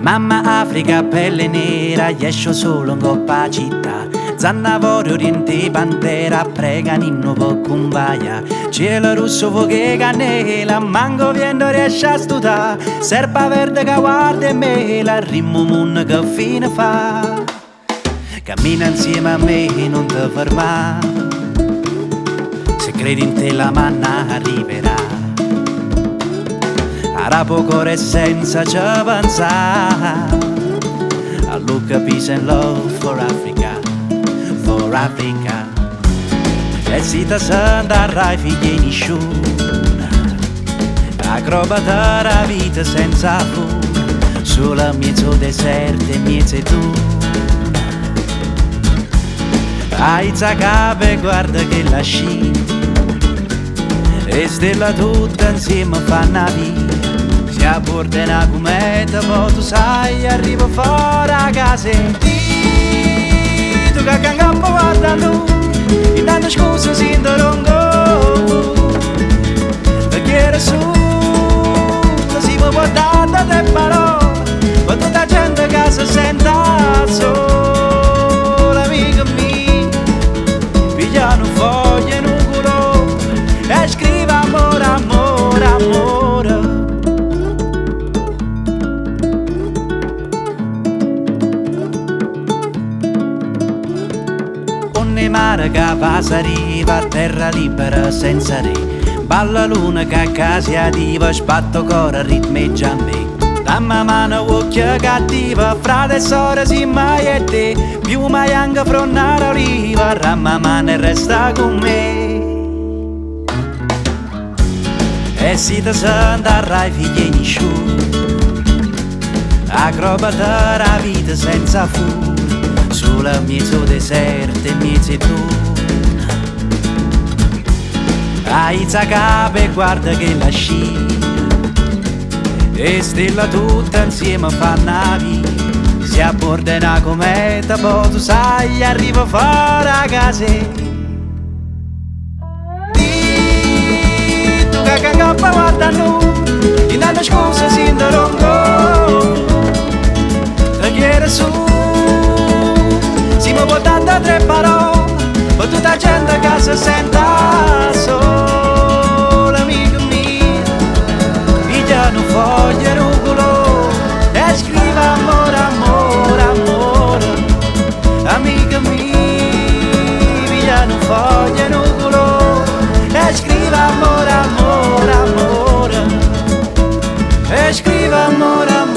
Mamma Africa, pelle nera, esce solo in coppa città. Zannavoro oriente pantera, prega ninno per cumbaia. Cielo rosso fuoche cannella, mango viendo riesce a studare. Serpa verde che guarda e mela, ritmo moon che fine fa. Cammina insieme a me e non ti fermare. Se credi in te la manna arriverà. Arapo cuore senza ci pensare. I look a peace and love for Africa, for Africa. E si ti sentirà figli nessuno. Acrobata la vita senza fu, solo a mezzo deserto e mezzo tu. Aizza capo e guarda che la sci, e stella tutta insieme fanno la vita. Si apporta una cometa, poi tu sai, arrivo fuori a casa. Tu che campo guardando, intanto scusa si interrompo. Perché era su, si può portare da te parole, ma tutta gente che si senta sola, amica mia. Pigliano foglie in un colore e scrive amore, amore, amore. Un mare che passa riva a terra libera senza re. Balla luna che a casa attiva, spatto cuore, ritmeggia me. Dammi mano, occhio cattiva, frate e sorelle si mai e te. Più mai anche fronare oliva, ramma mano e resta con me. E si ti sentirà figli nessuno. Acrobata la vita senza fu, solo a mezzo deserto e mezzo tu. Aizza capo e guarda che la sci, e stella tutta insieme fanno la vita. Si apporta una cometa, poi tu sai, arriva fuori a casa. Tu che coppa guarda noi, intanto scusa si interrompo. Perché su si può portare da tre parole, per tutta la gente che si senta sola, amica mia. Pigliano foglie in un colore e scrive amore, amore, amore. Amica mia, pigliano foglie in un colore e scrive amore, amore, amore. E scrive amore, amore.